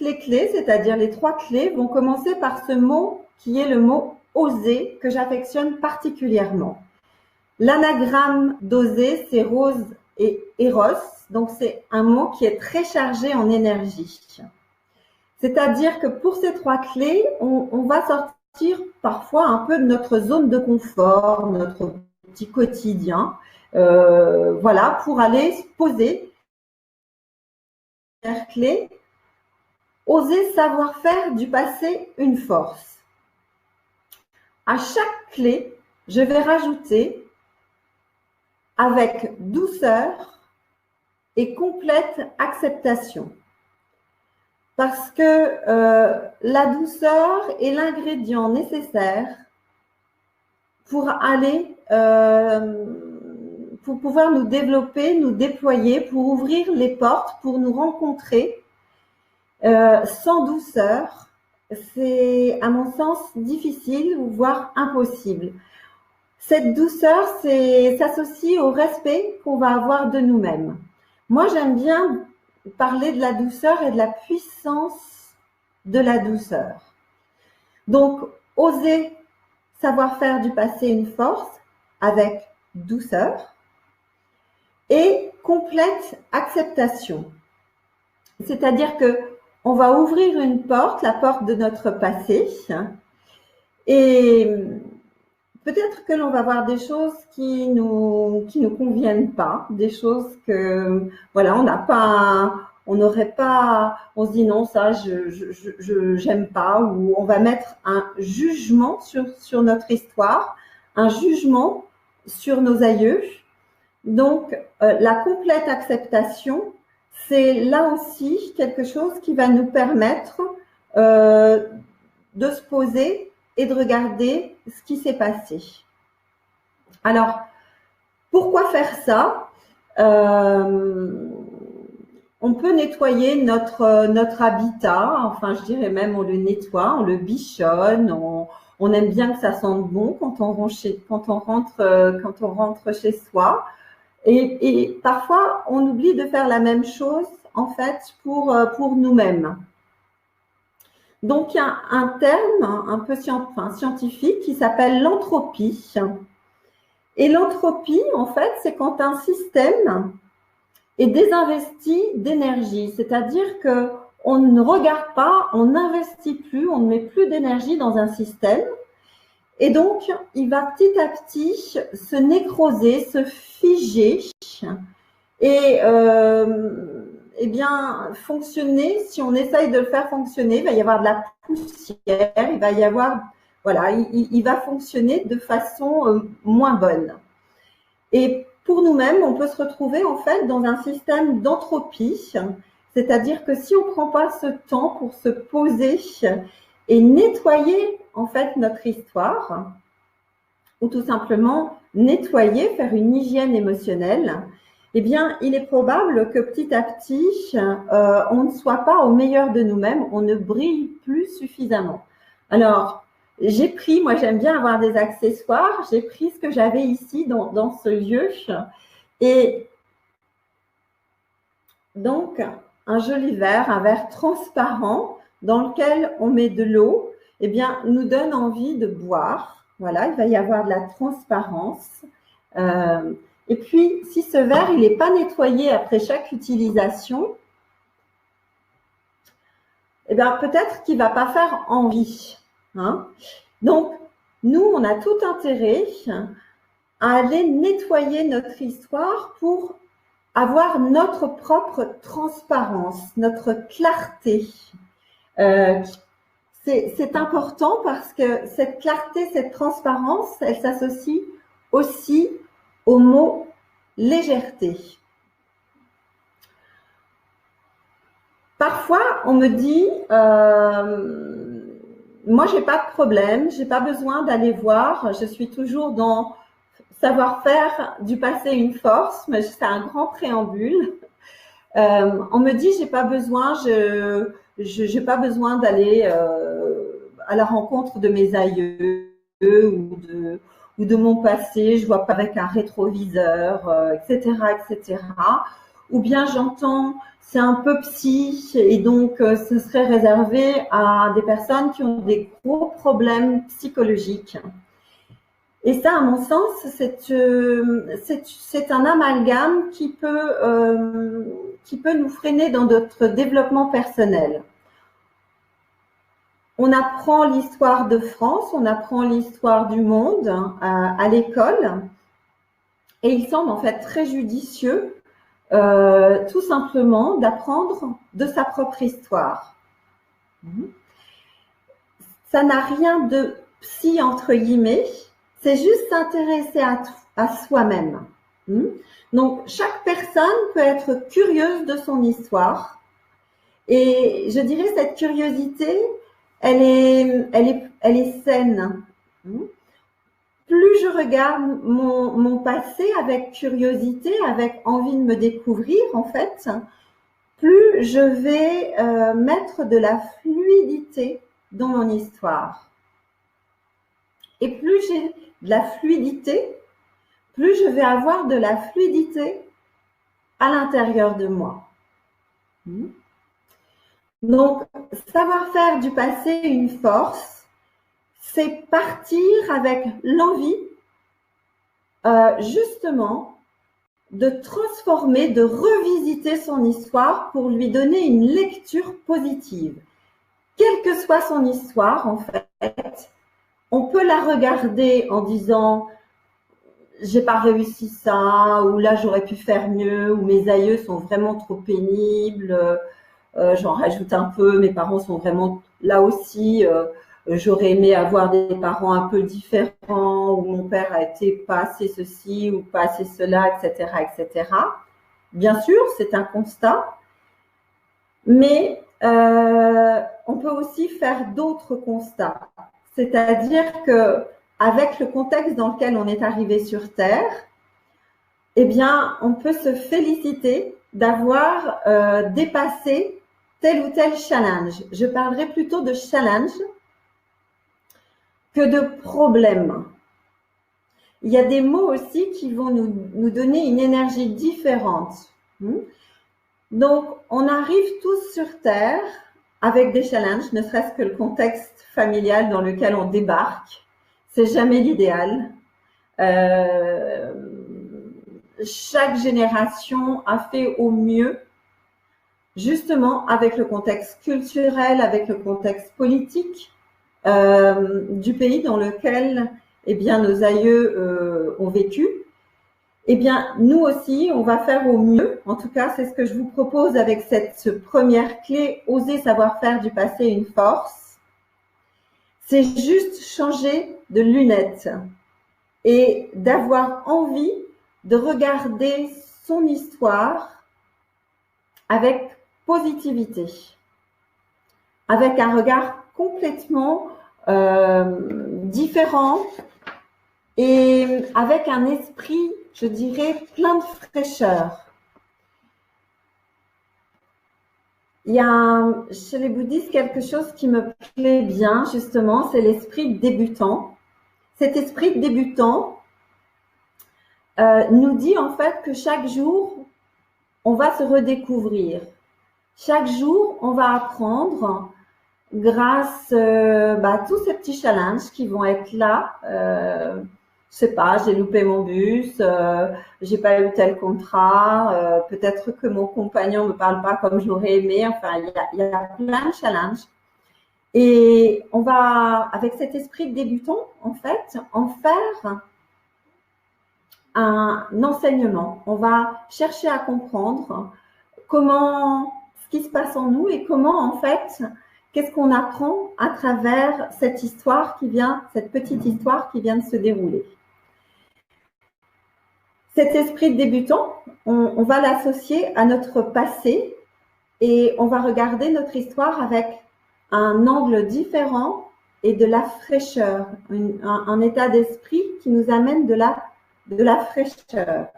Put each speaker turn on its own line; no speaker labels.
les clés, c'est-à-dire les 3 clés, vont commencer par ce mot qui est le mot oser, que j'affectionne particulièrement. L'anagramme d'oser, c'est rose et éros, donc c'est un mot qui est très chargé en énergie. C'est-à-dire que pour ces 3 clés, on va sortir parfois un peu de notre zone de confort, notre petit quotidien, voilà, pour aller se poser. Première clé, oser savoir faire du passé une force. À chaque clé, je vais rajouter avec douceur et complète acceptation. Parce que la douceur est l'ingrédient nécessaire pour aller, pour pouvoir nous développer, nous déployer, pour ouvrir les portes, pour nous rencontrer. Sans douceur, c'est à mon sens difficile, voire impossible. Cette douceur s'associe au respect qu'on va avoir de nous-mêmes. Moi, j'aime bien parler de la douceur et de la puissance de la douceur. Donc, oser savoir faire du passé une force avec douceur et complète acceptation. C'est-à-dire que on va ouvrir une porte, la porte de notre passé, et peut-être que l'on va voir des choses qui nous conviennent pas, des choses que voilà, on n'aurait pas, on se dit non, ça j'aime pas, ou on va mettre un jugement sur notre histoire, un jugement sur nos aïeux. Donc la complète acceptation, c'est là aussi quelque chose qui va nous permettre de se poser et de regarder ce qui s'est passé. Alors, pourquoi faire ça? On peut nettoyer notre habitat, enfin je dirais même on le nettoie, on le bichonne, on aime bien que ça sente bon quand on rentre chez soi. Et parfois, on oublie de faire la même chose, en fait, pour nous-mêmes. Donc, il y a un terme un peu scientifique qui s'appelle l'entropie. Et l'entropie, en fait, c'est quand un système est désinvesti d'énergie. C'est-à-dire qu'on ne regarde pas, on n'investit plus, on ne met plus d'énergie dans un système. Et donc, il va petit à petit se nécroser, se figer et eh bien, fonctionner. Si on essaye de le faire fonctionner, il va y avoir de la poussière, il va y avoir, voilà, il va fonctionner de façon moins bonne. Et pour nous-mêmes, on peut se retrouver en fait dans un système d'entropie, c'est-à-dire que si on ne prend pas ce temps pour se poser et nettoyer en fait notre histoire, ou tout simplement nettoyer, faire une hygiène émotionnelle, eh bien, il est probable que petit à petit, on ne soit pas au meilleur de nous-mêmes, on ne brille plus suffisamment. Alors, j'ai pris, moi j'aime bien avoir des accessoires, j'ai pris ce que j'avais ici dans ce lieu, et donc un joli verre, un verre transparent dans lequel on met de l'eau, eh bien, nous donne envie de boire. Voilà, il va y avoir de la transparence. Et puis, si ce verre, il n'est pas nettoyé après chaque utilisation, eh bien, peut-être qu'il ne va pas faire envie. Hein. Donc, nous, on a tout intérêt à aller nettoyer notre histoire pour avoir notre propre transparence, notre clarté. C'est important parce que cette clarté, cette transparence, elle s'associe aussi au mot légèreté. Parfois, on me dit, moi, j'ai pas de problème, j'ai pas besoin d'aller voir, je suis toujours dans savoir-faire du passé une force, mais c'est un grand préambule. On me dit, j'ai pas besoin, j'ai pas besoin d'aller à la rencontre de mes aïeux ou de mon passé, je vois pas avec un rétroviseur, etc., etc. Ou bien j'entends, c'est un peu psy et donc ce serait réservé à des personnes qui ont des gros problèmes psychologiques. Et ça, à mon sens, c'est un amalgame qui peut nous freiner dans notre développement personnel. On apprend l'histoire de France, on apprend l'histoire du monde à l'école, et il semble en fait très judicieux tout simplement d'apprendre de sa propre histoire. Ça n'a rien de psy entre guillemets, c'est juste s'intéresser à soi-même. Donc chaque personne peut être curieuse de son histoire, et je dirais cette curiosité, elle est saine. Plus je regarde mon passé avec curiosité, avec envie de me découvrir, en fait, plus je vais mettre de la fluidité dans mon histoire. Et plus j'ai de la fluidité, plus je vais avoir de la fluidité à l'intérieur de moi. Donc, savoir faire du passé une force, c'est partir avec l'envie, justement, de transformer, de revisiter son histoire pour lui donner une lecture positive. Quelle que soit son histoire, en fait, on peut la regarder en disant « j'ai pas réussi ça » ou « là, j'aurais pu faire mieux » ou « mes aïeux sont vraiment trop pénibles ». J'en rajoute un peu, mes parents sont vraiment là aussi. J'aurais aimé avoir des parents un peu différents, où mon père a été pas assez ceci ou pas assez cela, etc., etc. Bien sûr, c'est un constat, mais on peut aussi faire d'autres constats. C'est-à-dire que avec le contexte dans lequel on est arrivé sur Terre, eh bien, on peut se féliciter d'avoir dépassé tel ou tel challenge. Je parlerai plutôt de challenge que de problème. Il y a des mots aussi qui vont nous donner une énergie différente. Donc, on arrive tous sur Terre avec des challenges, ne serait-ce que le contexte familial dans lequel on débarque. C'est jamais l'idéal. Chaque génération a fait au mieux, justement avec le contexte culturel, avec le contexte politique du pays dans lequel eh bien, nos aïeux ont vécu. Eh bien, nous aussi, on va faire au mieux. En tout cas, c'est ce que je vous propose avec cette première clé, oser savoir faire du passé une force. C'est juste changer de lunettes et d'avoir envie de regarder son histoire avec positivité, avec un regard complètement différent et avec un esprit, je dirais, plein de fraîcheur. Il y a chez les bouddhistes quelque chose qui me plaît bien, justement, c'est l'esprit débutant. Cet esprit débutant nous dit en fait que chaque jour, on va se redécouvrir. Chaque jour, on va apprendre grâce à tous ces petits challenges qui vont être là. Je sais pas, j'ai loupé mon bus, j'ai pas eu tel contrat, peut-être que mon compagnon me parle pas comme j'aurais aimé. Enfin, il y a plein de challenges. Et on va, avec cet esprit de débutant, en fait, en faire un enseignement. On va chercher à comprendre ce qui se passe en nous et comment, en fait, qu'est-ce qu'on apprend à travers cette petite histoire qui vient de se dérouler. Cet esprit de débutant, on va l'associer à notre passé et on va regarder notre histoire avec un angle différent et de la fraîcheur, un état d'esprit qui nous amène de la fraîcheur.